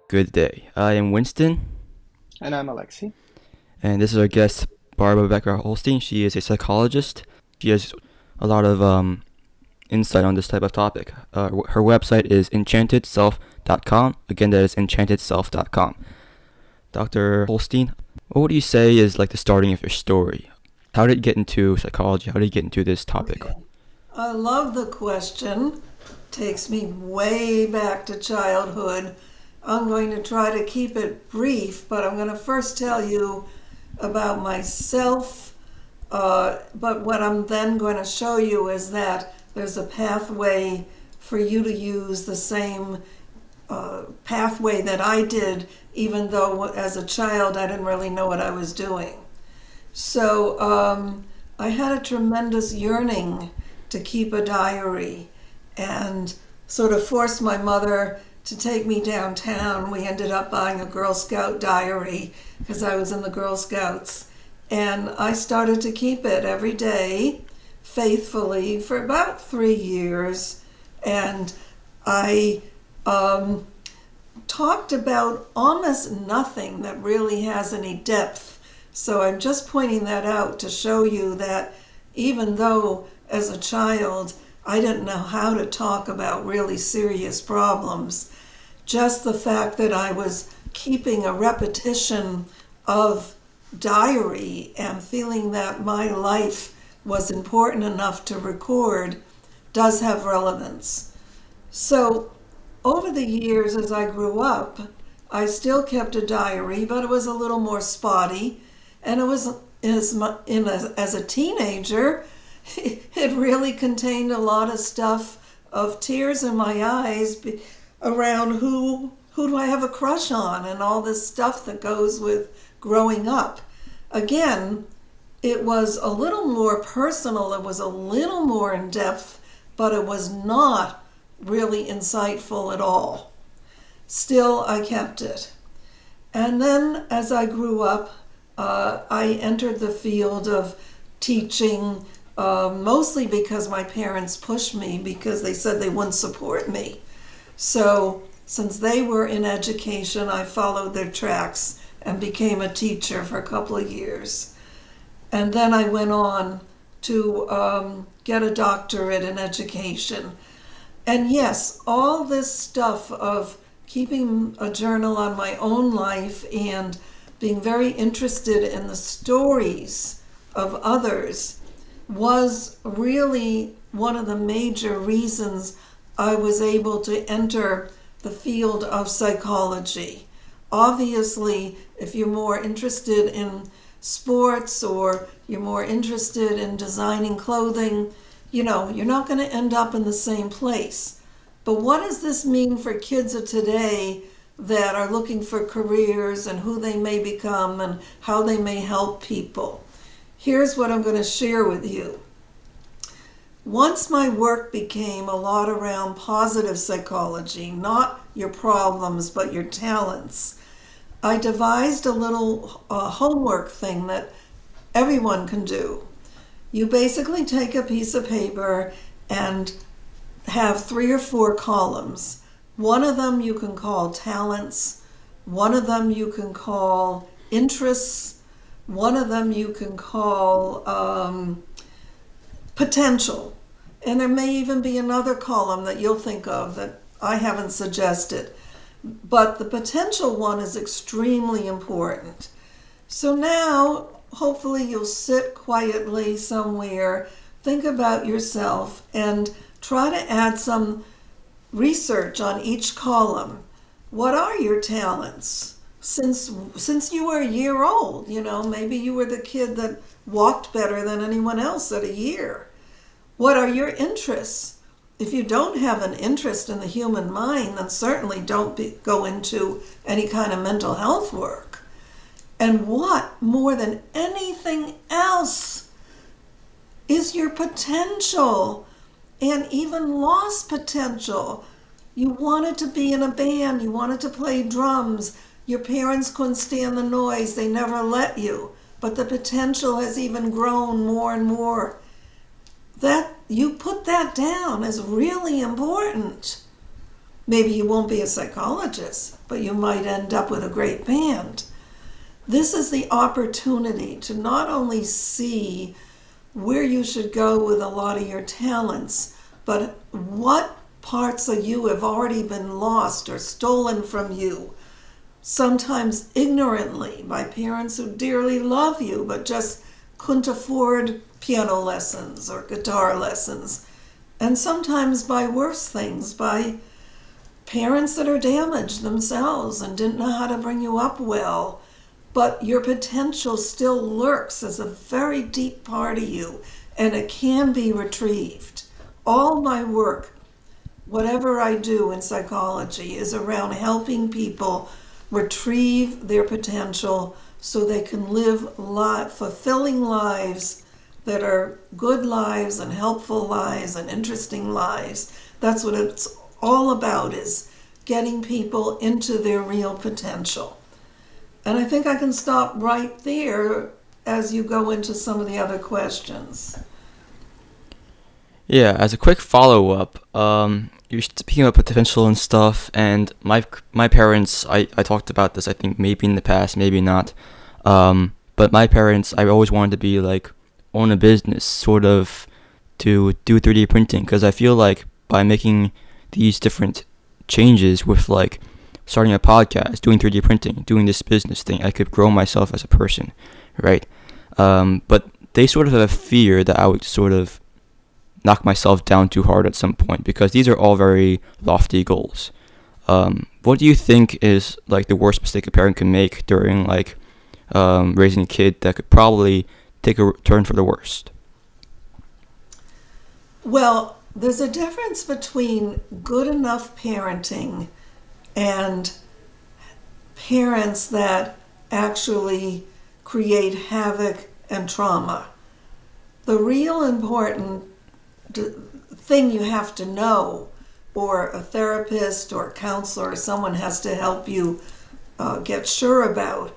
Good day. I am Winston, And I'm Alexi. and this is our guest, Barbara Becker Holstein. She is a psychologist. She has a lot of insight on this type of topic. Her website is enchantedself.com. Again, that is enchantedself.com. Dr. Holstein, what would you say is like the starting of your story? How did you get into psychology? How did you get into this topic? Okay. I love the question. Takes me way back to childhood. I'm going to try to keep it brief, but I'm going to first tell you about myself. But what I'm then going to show you is that there's a pathway for you to use the same pathway that I did, even though as a child I didn't really know what I was doing. So I had a tremendous yearning to keep a diary and sort of forced my mother to take me downtown. We ended up buying a Girl Scout diary because I was in the Girl Scouts. And I started to keep it every day faithfully for about 3 years. And I talked about almost nothing that really has any depth. So I'm just pointing that out to show you that even though as a child I didn't know how to talk about really serious problems, just the fact that I was keeping a repetition of diary and feeling that my life was important enough to record does have relevance. So over the years as I grew up, I still kept a diary, but it was a little more spotty. And it was as a teenager, it really contained a lot of stuff of tears in my eyes around who do I have a crush on and all this stuff that goes with growing up. Again, it was a little more personal, it was a little more in depth, but it was not really insightful at all. Still, I kept it. And then as I grew up, I entered the field of teaching, mostly because my parents pushed me because they said they wouldn't support me. So since they were in education, I followed their tracks and became a teacher for a couple of years. And then I went on to get a doctorate in education. And yes, all this stuff of keeping a journal on my own life and being very interested in the stories of others was really one of the major reasons I was able to enter the field of psychology. Obviously, if you're more interested in sports or you're more interested in designing clothing, you're not going to end up in the same place. But what does this mean for kids of today that are looking for careers and who they may become and how they may help people? Here's what I'm going to share with you. Once my work became a lot around positive psychology, not your problems, but your talents, I devised a little homework thing that everyone can do. You basically take a piece of paper and have 3 or 4 columns. One of them you can call talents, one of them you can call interests, one of them you can call potential. And there may even be another column that you'll think of that I haven't suggested. But the potential one is extremely important. So now, hopefully you'll sit quietly somewhere, think about yourself, and try to add some research on each column. What are your talents? Since you were a year old, maybe you were the kid that walked better than anyone else at a year. What are your interests? If you don't have an interest in the human mind, then certainly don't go into any kind of mental health work. And what, more than anything else, is your potential and even lost potential? You wanted to be in a band, you wanted to play drums, your parents couldn't stand the noise, they never let you, but the potential has even grown more and more. That you put that down is really important. Maybe you won't be a psychologist, but you might end up with a great band. This is the opportunity to not only see where you should go with a lot of your talents, but what parts of you have already been lost or stolen from you, sometimes ignorantly by parents who dearly love you but just couldn't afford piano lessons or guitar lessons, and sometimes by worse things, by parents that are damaged themselves and didn't know how to bring you up well. But your potential still lurks as a very deep part of you, and it can be retrieved. All my work, whatever I do in psychology, is around helping people retrieve their potential so they can live fulfilling lives that are good lives and helpful lives and interesting lives. That's what it's all about, is getting people into their real potential. And I think I can stop right there as you go into some of the other questions. Yeah, as a quick follow-up, you're speaking about potential and stuff, and my parents, I talked about this, I think, maybe in the past, maybe not, but my parents, I always wanted to be, like, own a business, sort of, to do 3D printing, because I feel like by making these different changes with, like, starting a podcast, doing 3D printing, doing this business thing, I could grow myself as a person, right? But they sort of have a fear that I would sort of knock myself down too hard at some point, because these are all very lofty goals. What do you think is, like, the worst mistake a parent can make during, like, raising a kid that could probably take a turn for the worst? Well, there's a difference between good enough parenting and parents that actually create havoc and trauma. The real important thing you have to know, or a therapist or a counselor or someone has to help you get sure about,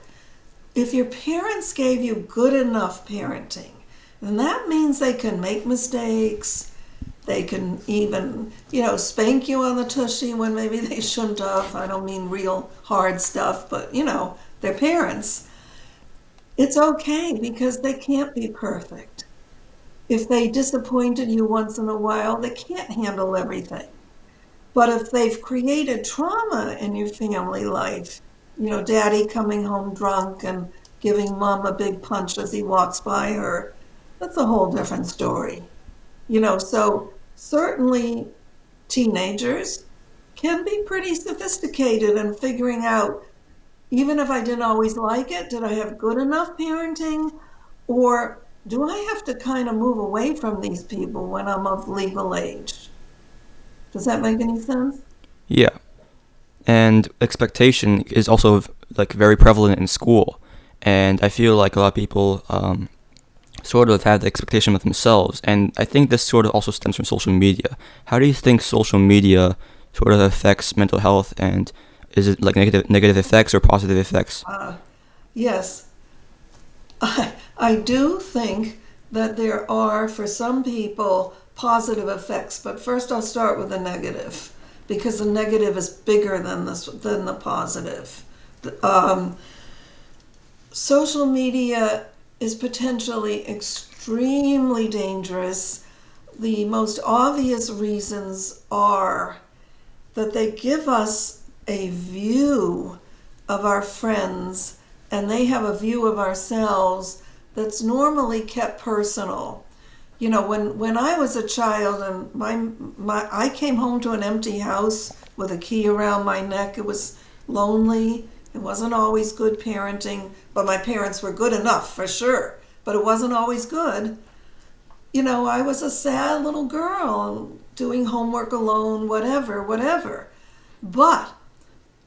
if your parents gave you good enough parenting, then that means they can make mistakes. They can even, spank you on the tushy when maybe they shouldn't have. I don't mean real hard stuff, but, they're parents. It's okay because they can't be perfect. If they disappointed you once in a while, they can't handle everything. But if they've created trauma in your family life, daddy coming home drunk and giving mom a big punch as he walks by her, that's a whole different story. So certainly teenagers can be pretty sophisticated in figuring out, even if I didn't always like it, did I have good enough parenting? Or do I have to kind of move away from these people when I'm of legal age? Does that make any sense? Yeah, and expectation is also, like, very prevalent in school, and I feel like a lot of people sort of have the expectation of themselves, and I think this sort of also stems from social media. How do you think social media sort of affects mental health, and is it like negative effects or positive effects? Yes, I do think that there are, for some people, positive effects, but first I'll start with the negative, because the negative is bigger than the positive. Social media is potentially extremely dangerous. The most obvious reasons are that they give us a view of our friends, and they have a view of ourselves that's normally kept personal. When I was a child and I came home to an empty house with a key around my neck, it was lonely. It wasn't always good parenting, but my parents were good enough for sure, but it wasn't always good. I was a sad little girl doing homework alone, whatever. But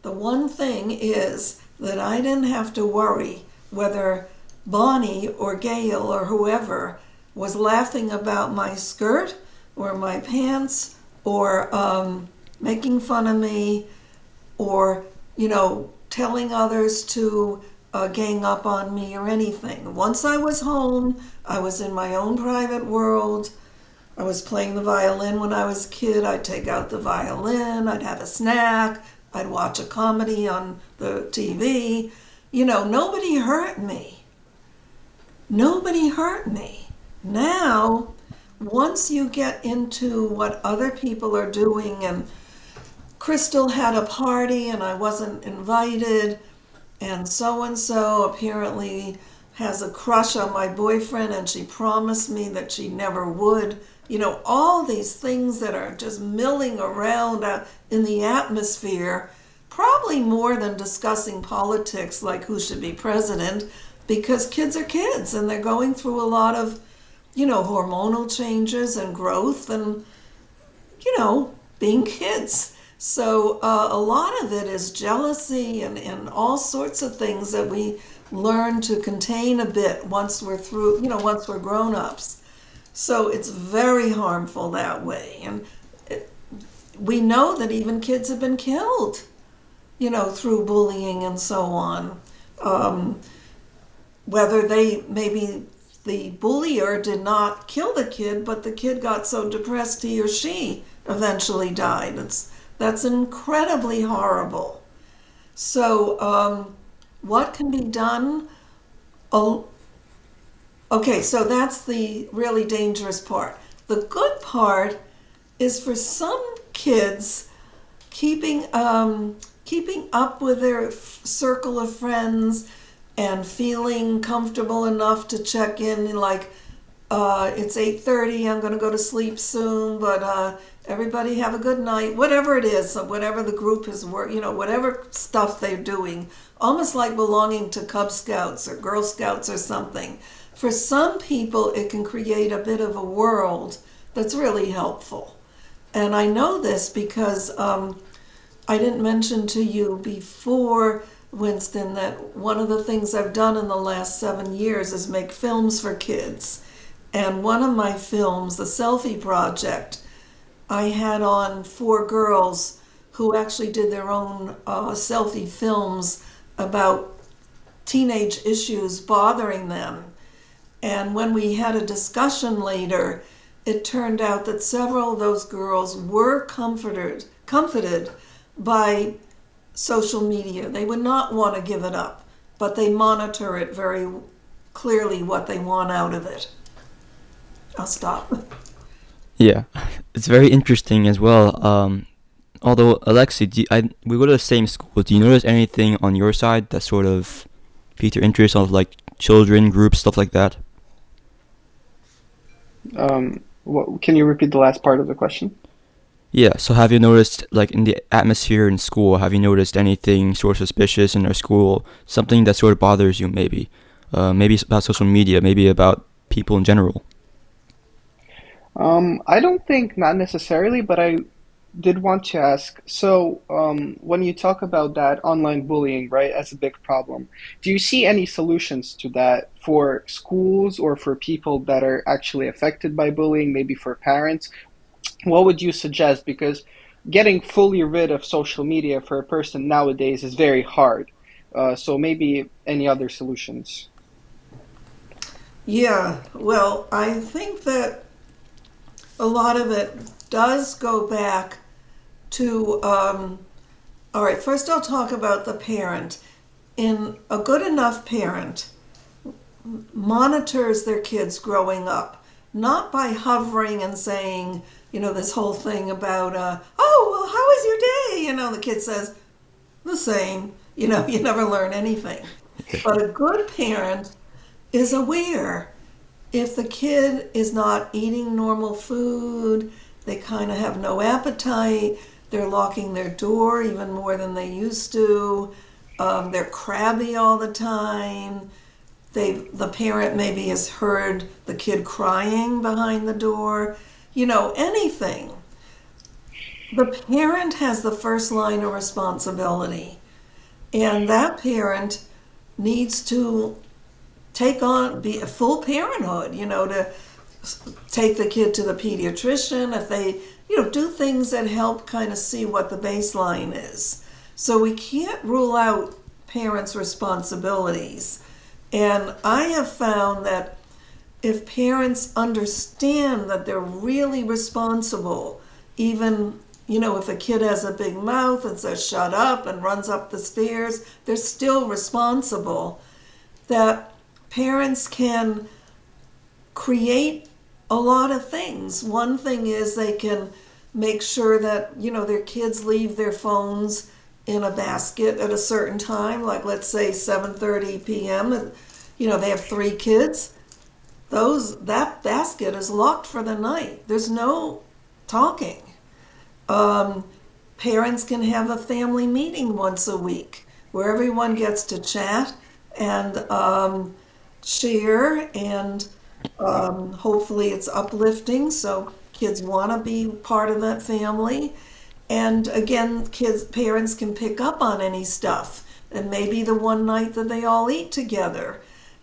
the one thing is that I didn't have to worry whether Bonnie or Gail or whoever was laughing about my skirt or my pants or making fun of me or, telling others to gang up on me or anything. Once I was home, I was in my own private world. I was playing the violin when I was a kid. I'd take out the violin, I'd have a snack, I'd watch a comedy on the TV. Nobody hurt me. Nobody hurt me. Now, once you get into what other people are doing, and Crystal had a party and I wasn't invited, and so apparently has a crush on my boyfriend and she promised me that she never would. All these things that are just milling around in the atmosphere, probably more than discussing politics like who should be president, because kids are kids and they're going through a lot of, hormonal changes and growth and, being kids. So a lot of it is jealousy and all sorts of things that we learn to contain a bit once we're through, once we're grown-ups. So it's very harmful that way. And we know that even kids have been killed, through bullying and so on. Whether maybe the bullier did not kill the kid, but the kid got so depressed he or she eventually died. That's incredibly horrible. So what can be done? Oh, okay, so that's the really dangerous part. The good part is for some kids keeping up with their circle of friends and feeling comfortable enough to check in, like it's 8:30, I'm going to go to sleep soon, but everybody have a good night, whatever it is, whatever the group is, whatever stuff they're doing, almost like belonging to Cub Scouts or Girl Scouts or something. For some people, it can create a bit of a world that's really helpful. And I know this because I didn't mention to you before, Winston, that one of the things I've done in the last 7 years is make films for kids. And one of my films, The Selfie Project, I had on 4 girls who actually did their own selfie films about teenage issues bothering them. And when we had a discussion later, it turned out that several of those girls were comforted by social media. They would not want to give it up, but they monitor it very clearly what they want out of it. I'll stop. Yeah, it's very interesting as well. Although, Alexi, we go to the same school. Do you notice anything on your side that sort of piqued your interest of like children, groups, stuff like that? Can you repeat the last part of the question? Yeah, so have you noticed, like, in the atmosphere in school, have you noticed anything sort of suspicious in our school? Something that sort of bothers you, maybe? Maybe it's about social media, maybe about people in general. I don't think not necessarily, but I did want to ask. So, when you talk about that online bullying, right, as a big problem, do you see any solutions to that for schools or for people that are actually affected by bullying, maybe for parents? What would you suggest? Because getting fully rid of social media for a person nowadays is very hard. So maybe any other solutions? Yeah, well, I think that a lot of it does go back to, all right, first I'll talk about the parent. In a good enough parent monitors their kids growing up, not by hovering and saying, this whole thing about, oh, well, how was your day? The kid says, the same. You never learn anything. But a good parent is aware if the kid is not eating normal food, they kind of have no appetite, they're locking their door even more than they used to, they're crabby all the time, the parent maybe has heard the kid crying behind the door, anything. The parent has the first line of responsibility, and that parent needs to be a full parenthood, to take the kid to the pediatrician, if they, do things that help kind of see what the baseline is. So we can't rule out parents' responsibilities. And I have found that if parents understand that they're really responsible, even, if a kid has a big mouth and says shut up and runs up the stairs, they're still responsible, that parents can create a lot of things. One thing is they can make sure that, their kids leave their phones in a basket at a certain time, like let's say 7:30 p.m. They have 3 kids. That basket is locked for the night. There's no talking. Parents can have a family meeting once a week where everyone gets to chat and share, and hopefully it's uplifting, so kids want to be part of that family. And again, parents can pick up on any stuff, and maybe the one night that they all eat together.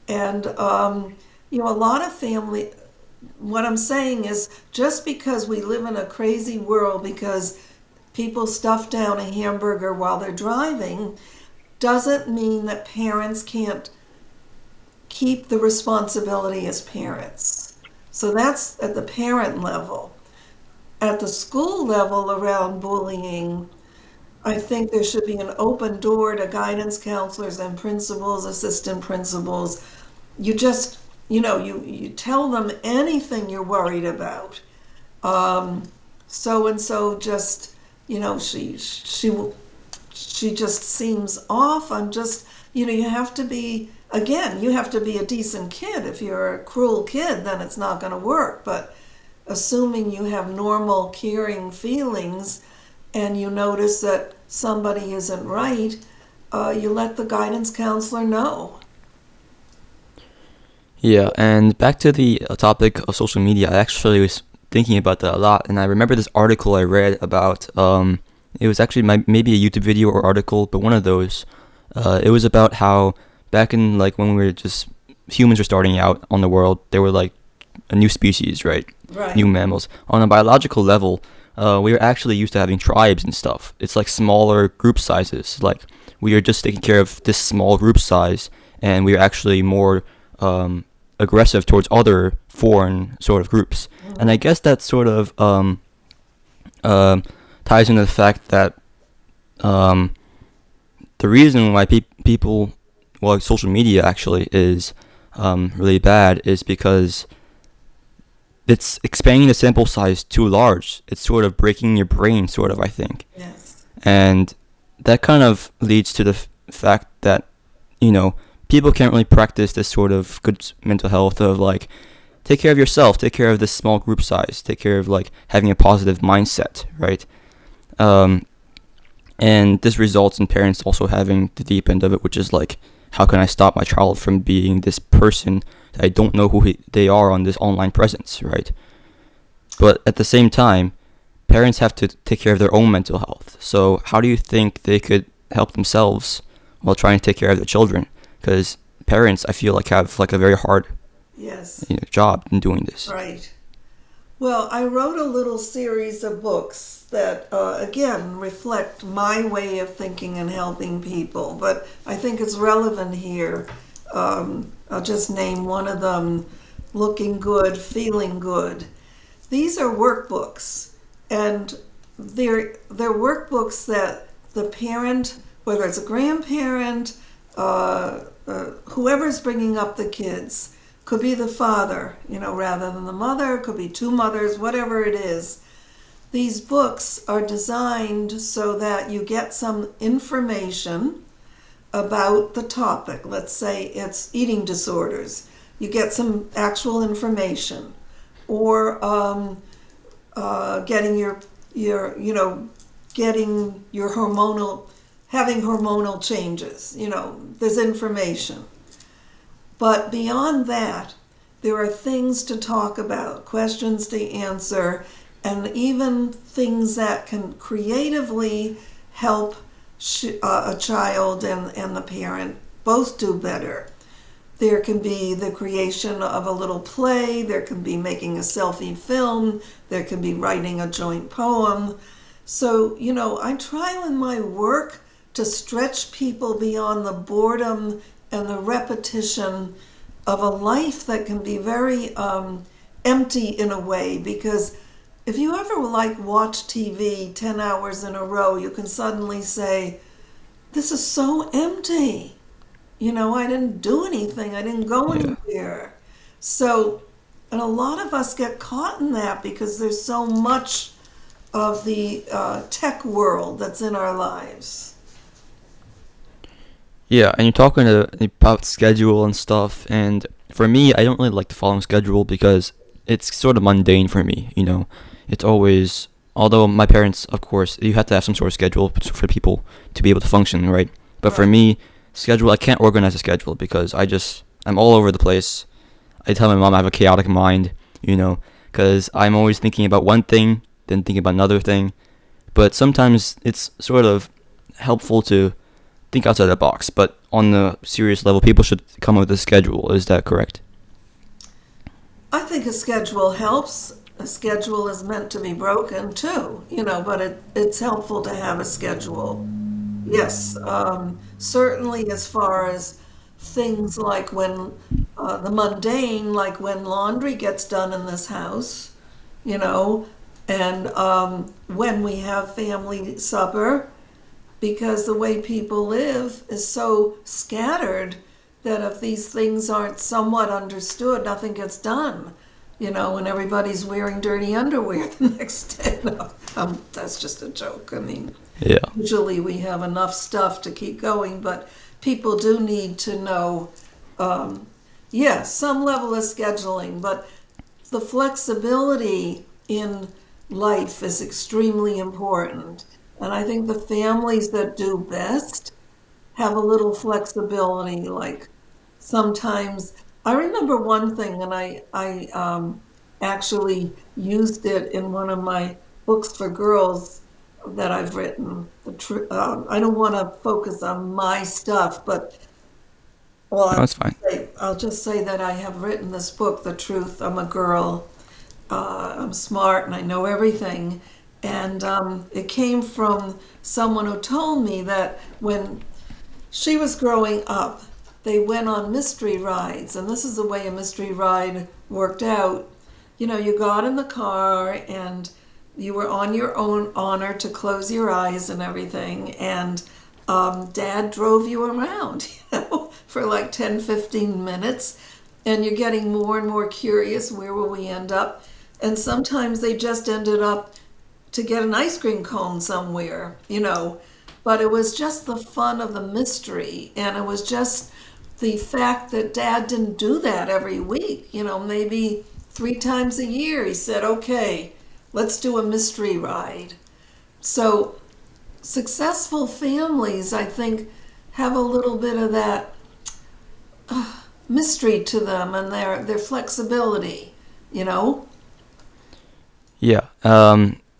And a lot of family, what I'm saying is, just because we live in a crazy world because people stuff down a hamburger while they're driving, doesn't mean that parents can't keep the responsibility as parents. So that's at the parent level. At the school level around bullying, I think there should be an open door to guidance counselors and principals, assistant principals. You just, you tell them anything you're worried about. So and so just, she just seems off. I'm just, you have to be, again, you have to be a decent kid. If you're a cruel kid, then it's not going to work. But assuming you have normal, caring feelings and you notice that somebody isn't right, you let the guidance counselor know. Yeah, and back to the topic of social media, I actually was thinking about that a lot, and I remember this article I read about, it was actually maybe a YouTube video or article, but one of those. It was about how back in, when we were humans were starting out on the world, they were like a new species, right? Right. New mammals. On a biological level, we were actually used to having tribes and stuff. It's like smaller group sizes. Like, we are just taking care of this small group size, and we are actually more aggressive towards other foreign sort of groups. Mm-hmm. And I guess that sort of ties into the fact that the reason why people, social media actually is really bad is because it's expanding the sample size too large. It's sort of breaking your brain, sort of, I think. Yes. And that kind of leads to the fact that, people can't really practice this sort of good mental health of, take care of yourself, take care of this small group size, take care of, having a positive mindset, right? And this results in parents also having the deep end of it, which is, how can I stop my child from being this person that I don't know who they are on this online presence, right? But at the same time, parents have to take care of their own mental health. So how do you think they could help themselves while trying to take care of their children? Because parents, I feel have a very hard yes, job in doing this. Right. Well, I wrote a little series of books that, again, reflect my way of thinking and helping people, but I think it's relevant here. I'll just name one of them, Looking Good, Feeling Good. These are workbooks, and they're workbooks that the parent, whether it's a grandparent, whoever's bringing up the kids, could be the father, rather than the mother, could be 2 mothers, whatever it is. These books are designed so that you get some information about the topic. Let's say it's eating disorders. You get some actual information, or getting your having hormonal changes. There's information. But beyond that, there are things to talk about, questions to answer, and even things that can creatively help a child and the parent both do better. There can be the creation of a little play, there can be making a selfie film, there can be writing a joint poem. So, I try in my work to stretch people beyond the boredom and the repetition of a life that can be very empty in a way, because if you ever like watch TV 10 hours in a row, you can suddenly say, this is so empty. I didn't do anything. I didn't go Yeah. anywhere. So, and a lot of us get caught in that because there's so much of the tech world that's in our lives. Yeah, and you're talking about schedule and stuff, and for me, I don't really like the following schedule because it's sort of mundane for me, you know. It's always, although my parents, of course, you have to have some sort of schedule for people to be able to function, right? But for Right. me, schedule, I can't organize a schedule because I'm all over the place. I tell my mom I have a chaotic mind, you know, because I'm always thinking about one thing, then thinking about another thing. But sometimes it's sort of helpful to think outside the box. But on the serious level, people should come up with a schedule. Is that correct? I think a schedule helps. A schedule is meant to be broken too, but it's helpful to have a schedule. Yes, certainly as far as things like when the mundane, like when laundry gets done in this house, you know, and when we have family supper, because the way people live is so scattered that if these things aren't somewhat understood, nothing gets done. And everybody's wearing dirty underwear the next day. No, that's just a joke. I mean, Yeah. usually we have enough stuff to keep going, but people do need to know, um, some level of scheduling, but the flexibility in life is extremely important. And I think the families that do best have a little flexibility. Like sometimes, I remember one thing, and I actually used it in one of my books for girls that I've written. I don't want to focus on my stuff, but well, No, that's fine. I'll just say that I have written this book, The Truth. I'm a girl. I'm smart and I know everything. And it came from someone who told me that when she was growing up, they went on mystery rides. And this is the way a mystery ride worked out. You got in the car and you were on your own honor to close your eyes and everything. And dad drove you around, for like 10, 15 minutes. And you're getting more and more curious, where will we end up? And sometimes they just ended up to get an ice cream cone somewhere. But it was just the fun of the mystery. And it was just the fact that dad didn't do that every week. Maybe 3 times a year he said, okay, let's do a mystery ride. So successful families, I think, have a little bit of that mystery to them and their flexibility, you know? Yeah.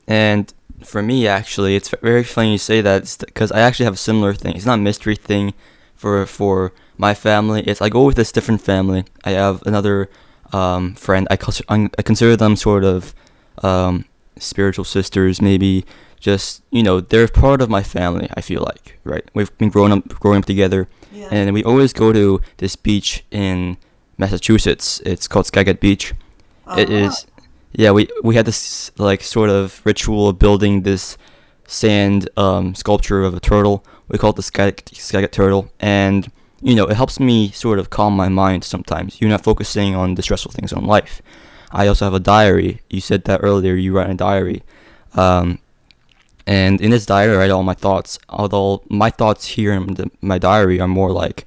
And for me, actually, it's very funny you say that because I actually have a similar thing. It's not a mystery thing for my family. It's I go with this different family. I have another friend. I consider them sort of spiritual sisters, maybe. Just they're part of my family. I feel like, right? We've been growing up together, Yeah. and we always go to this beach in Massachusetts. It's called Skagit Beach. It Uh-huh. is, yeah. We had this like sort of ritual of building this sand sculpture of a turtle. We call it the Skagit turtle, and it helps me sort of calm my mind sometimes. You're not focusing on the stressful things in life. I also have a diary. You said that earlier. You write in a diary. Um, and in this diary, I write all my thoughts. Although my thoughts here in my diary are more like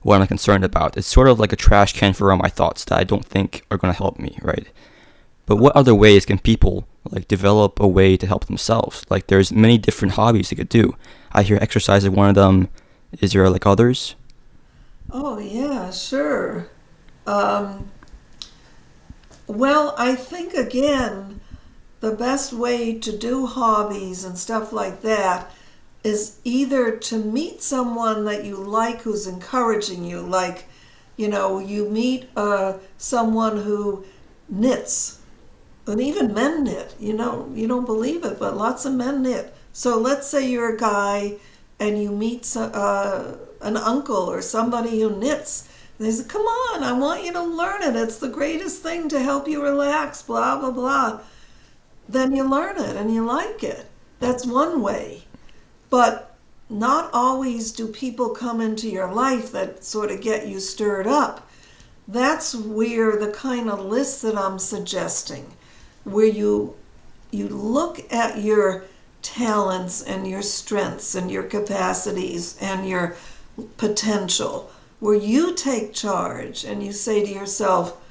what I'm concerned about. It's sort of like a trash can for all my thoughts that I don't think are going to help me, right? But what other ways can people like develop a way to help themselves? Like there's many different hobbies they could do. I hear exercise is one of them. Is there like others? Oh, yeah, sure. Um, well, I think again, the best way to do hobbies and stuff like that is either to meet someone that you like who's encouraging you, like, you meet someone who knits, and even men knit. You don't believe it, but lots of men knit. So let's say you're a guy and you meet an uncle or somebody who knits, They say, come on, I want you to learn it. It's the greatest thing to help you relax, blah, blah, blah. Then you learn it and you like it. That's one way. But not always do people come into your life that sort of get you stirred up. That's where the kind of list that I'm suggesting, where you look at your talents and your strengths and your capacities and your potential, where you take charge and you say to yourself,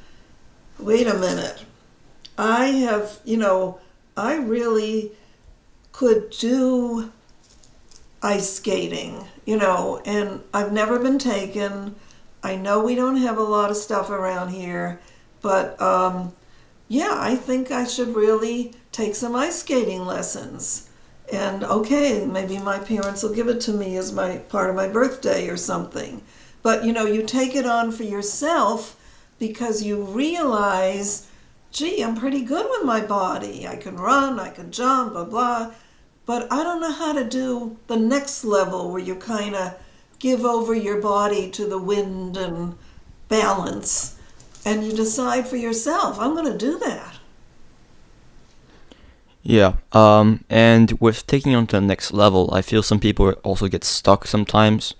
wait a minute, I really could do ice skating, and I've never been taken. I know we don't have a lot of stuff around here, but yeah, I think I should really take some ice skating lessons. And okay, maybe my parents will give it to me as my part of my birthday or something. But you take it on for yourself because you realize, gee, I'm pretty good with my body. I can run, I can jump, blah, blah. But I don't know how to do the next level where you kind of give over your body to the wind and balance. And you decide for yourself, I'm going to do that. Yeah, and with taking on to the next level, I feel some people also get stuck sometimes.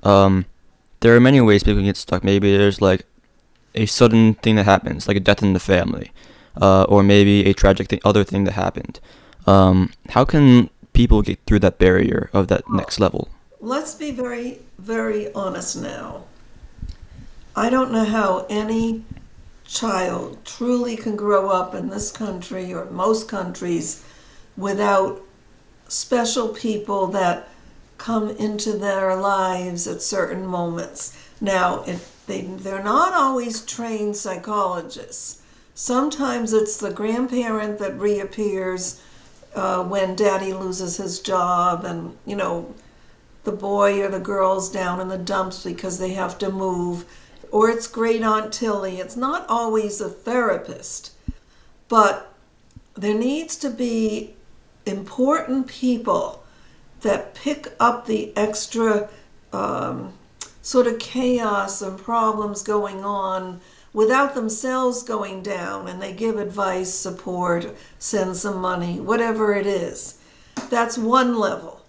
There are many ways people can get stuck. Maybe there's like a sudden thing that happens, like a death in the family, or maybe a tragic other thing that happened. How can people get through that barrier of that next level? Let's be very, very honest now. I don't know how any child truly can grow up in this country or most countries without special people that come into their lives at certain moments. Now, they're not always trained psychologists. Sometimes it's the grandparent that reappears when daddy loses his job, and the boy or the girl's down in the dumps because they have to move, or it's great Aunt Tilly. It's not always a therapist, but there needs to be important people that pick up the extra sort of chaos and problems going on without themselves going down, and they give advice, support, send some money, whatever it is. That's one level.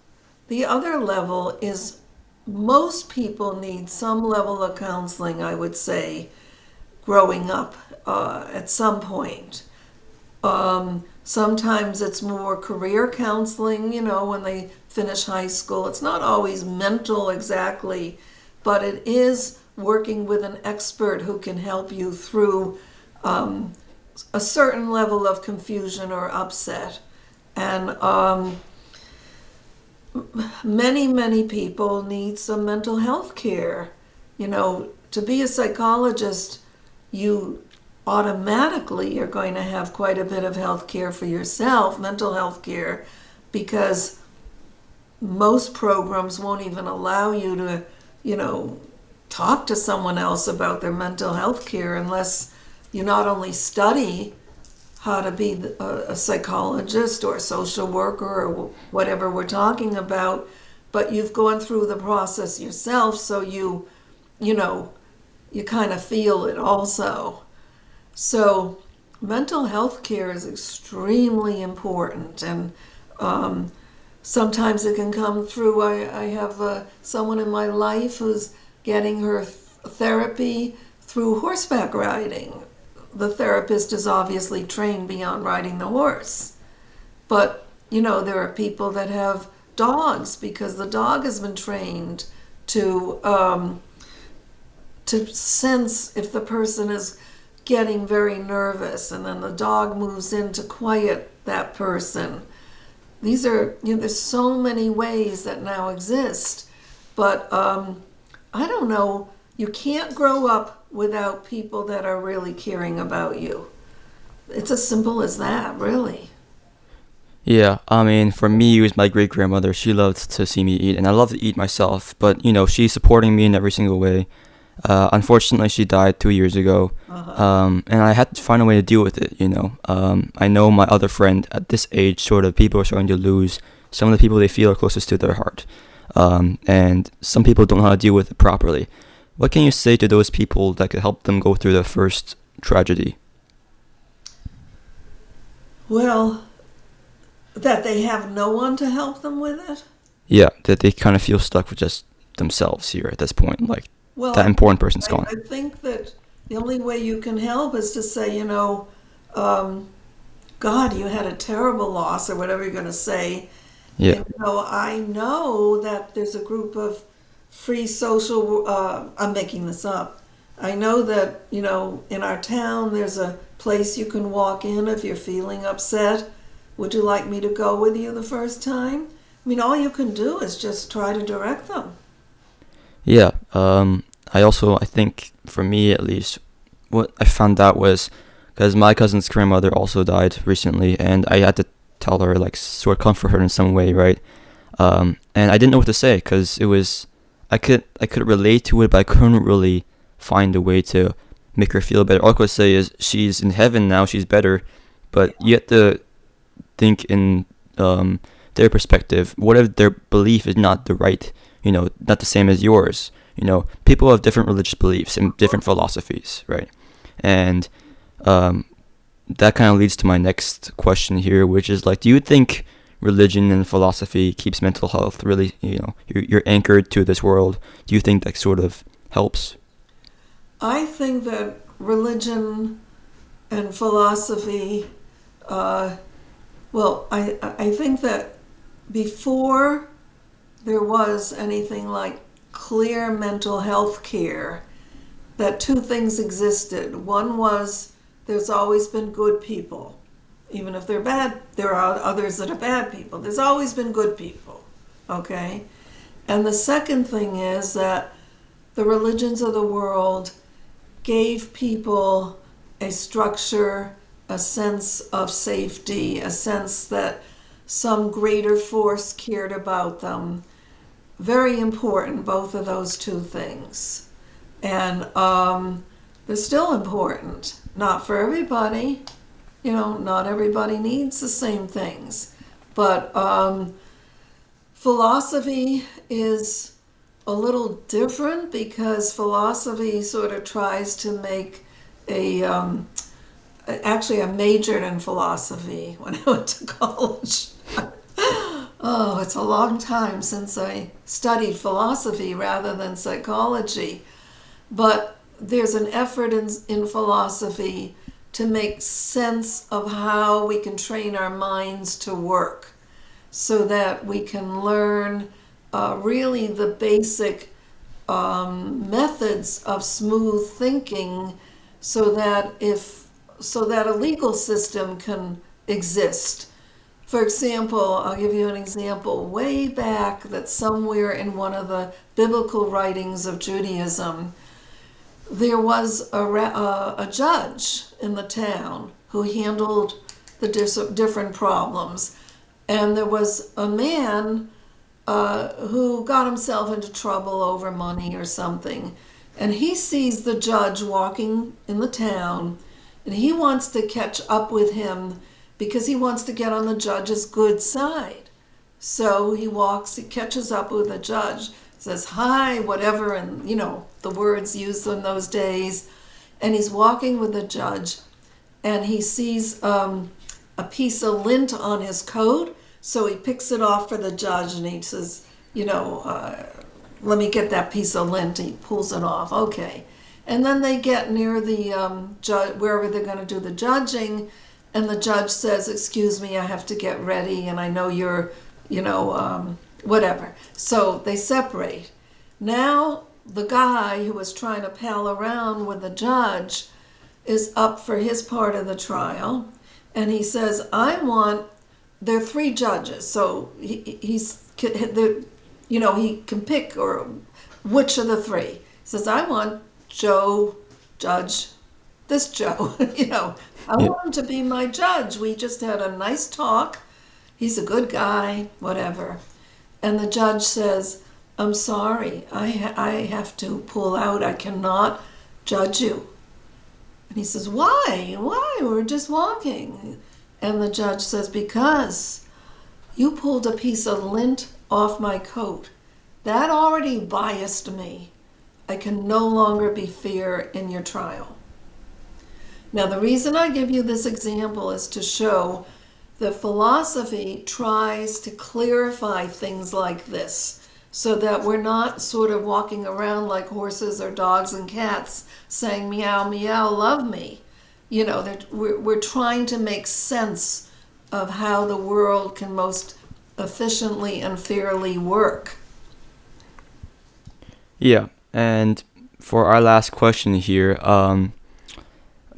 The other level is most people need some level of counseling, I would say, growing up at some point. Sometimes it's more career counseling, when they finish high school. It's not always mental exactly, but it is working with an expert who can help you through a certain level of confusion or upset. And many people need some mental health care. To be a psychologist, you automatically are going to have quite a bit of health care for yourself, mental health care, because most programs won't even allow you to, talk to someone else about their mental health care unless you not only study how to be a psychologist or a social worker or whatever we're talking about, but you've gone through the process yourself, so you kind of feel it also. So mental health care is extremely important, and sometimes it can come through. I have someone in my life who's getting her therapy through horseback riding. The therapist is obviously trained beyond riding the horse. But, there are people that have dogs because the dog has been trained to sense if the person is getting very nervous, and then the dog moves in to quiet that person. These are, there's so many ways that now exist. But I don't know, you can't grow up without people that are really caring about you. It's as simple as that, really. Yeah, I mean, for me, it was my great-grandmother. She loved to see me eat, and I love to eat myself. But, she's supporting me in every single way. Unfortunately, she died 2 years ago, and I had to find a way to deal with it, I know my other friend at this age, people are starting to lose some of the people they feel are closest to their heart. And some people don't know how to deal with it properly. What can you say to those people that could help them go through the first tragedy? Well, that they have no one to help them with it? Yeah, that they kind of feel stuck with just themselves here at this point, like Well, that important person's I, gone. I think that the only way you can help is to say, God, you had a terrible loss, or whatever you're going to say. Yeah, And, I know that there's a group of free social, I'm making this up. I know that, in our town, there's a place you can walk in if you're feeling upset. Would you like me to go with you the first time? I mean, all you can do is just try to direct them. yeah. I think for me at least, what I found out was because my cousin's grandmother also died recently, and I had to tell her, like, sort of comfort her in some way, right? And I didn't know what to say because it was I could relate to it, but I couldn't really find a way to make her feel better. All I could say is she's in heaven now, she's better, but you have to think in their perspective. What if their belief is not the right, not the same as yours? People have different religious beliefs and different philosophies, right? And that kind of leads to my next question here, which is like, do you think religion and philosophy keeps mental health really, you're anchored to this world? Do you think that sort of helps? I think that religion and philosophy, I think that before there was anything like clear mental health care, that two things existed. One was there's always been good people. Even if they're bad, there are others that are bad people. There's always been good people, okay? And the second thing is that the religions of the world gave people a structure, a sense of safety, a sense that some greater force cared about them. Very important, both of those two things. And they're still important. Not for everybody. Not everybody needs the same things. But philosophy is a little different because philosophy sort of tries to make actually I majored in philosophy when I went to college. Oh, it's a long time since I studied philosophy rather than psychology. But there's an effort in philosophy to make sense of how we can train our minds to work so that we can learn really the basic methods of smooth thinking so that a legal system can exist. For example, I'll give you an example. Way back, that somewhere in one of the biblical writings of Judaism, there was a judge in the town who handled the different problems. And there was a man who got himself into trouble over money or something. And he sees the judge walking in the town, and he wants to catch up with him because he wants to get on the judge's good side. So he catches up with the judge, says, hi, whatever, and the words used in those days. And he's walking with the judge, and he sees a piece of lint on his coat. So he picks it off for the judge, and he says, let me get that piece of lint. He pulls it off. Okay. And then they get near the judge, wherever they're going to do the judging, and the judge says, excuse me, I have to get ready, and I know you're, whatever. So they separate. Now the guy who was trying to pal around with the judge is up for his part of the trial, and he says, there are three judges, so he can pick or which of the three. He says, I want Joe, Judge, this Joe, I want him to be my judge. We just had a nice talk. He's a good guy, whatever. And the judge says, I'm sorry, I have to pull out. I cannot judge you. And he says, why? Why? We're just walking. And the judge says, because you pulled a piece of lint off my coat. That already biased me. I can no longer be fair in your trial. Now, the reason I give you this example is to show that philosophy tries to clarify things like this so that we're not sort of walking around like horses or dogs and cats saying, meow, meow, love me. You know, that we're trying to make sense of how the world can most efficiently and fairly work. Yeah, and for our last question here,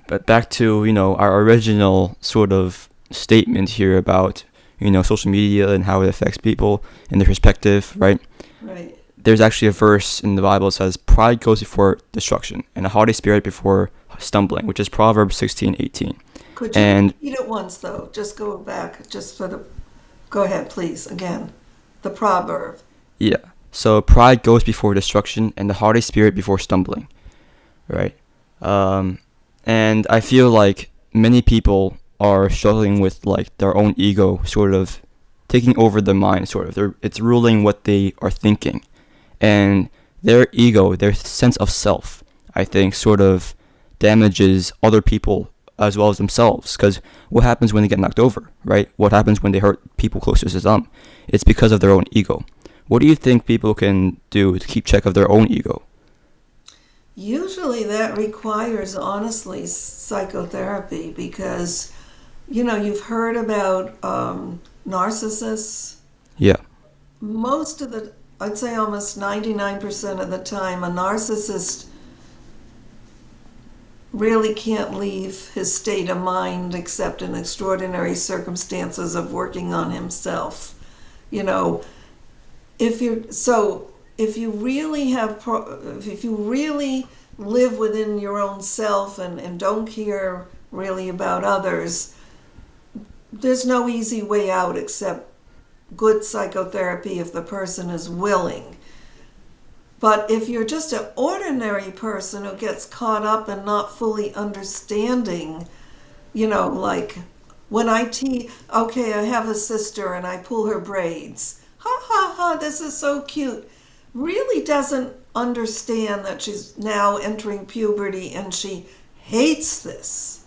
but back to, our original sort of statement here about, social media and how it affects people and their perspective, right? Right. There's actually a verse in the Bible that says, pride goes before destruction and a haughty spirit before stumbling, which is Proverbs 16:18. Could you And repeat it once, though? Just go back, just for the... Go ahead, please, again. The proverb. yeah, so pride goes before destruction and the haughty spirit before stumbling, right? And I feel like many people are struggling with like their own ego sort of taking over their mind, sort of. It's ruling what they are thinking. And their ego, their sense of self, I think, sort of damages other people as well as themselves. Because what happens when they get knocked over, right? What happens when they hurt people closest to them? It's because of their own ego. What do you think people can do to keep check of their own ego? Usually that requires, honestly, psychotherapy because, you've heard about narcissists. Yeah. Most of the, I'd say almost 99% of the time, a narcissist really can't leave his state of mind except in extraordinary circumstances of working on himself. If you really if you really live within your own self and don't care really about others, there's no easy way out except good psychotherapy if the person is willing. But if you're just an ordinary person who gets caught up in not fully understanding, like when I I have a sister and I pull her braids. Ha ha ha, this is so cute. Really doesn't understand that she's now entering puberty and she hates this.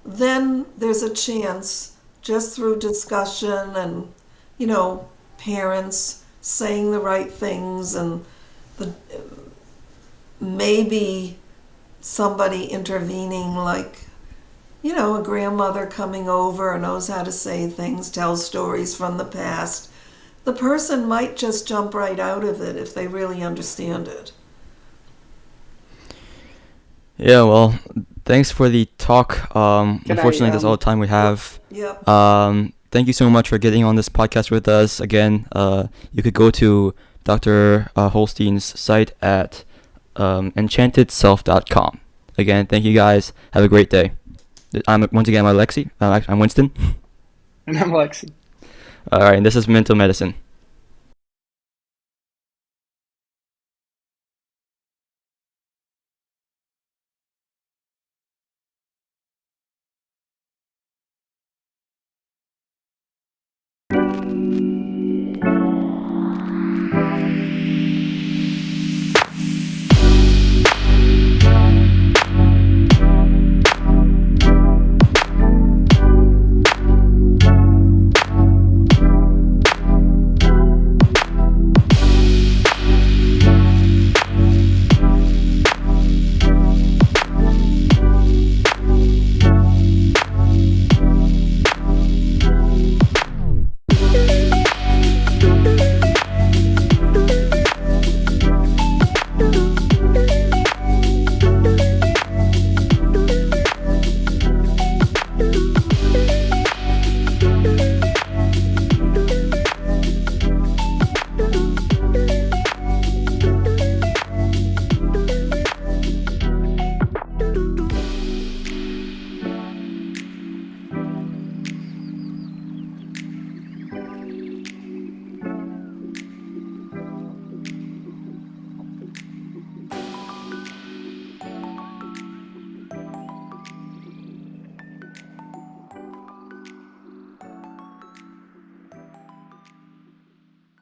Then there's a chance, just through discussion and, parents saying the right things and maybe somebody intervening, like, a grandmother coming over and knows how to say things, tell stories from the past. The person might just jump right out of it if they really understand it. Yeah, well, thanks for the talk. Unfortunately, that's all the time we have. Yep. Thank you so much for getting on this podcast with us. Again, you could go to Dr. Holstein's site at enchantedself.com. Again, thank you guys. Have a great day. I'm Lexi. I'm Winston. And I'm Lexi. All right, and this is Mental Medicine.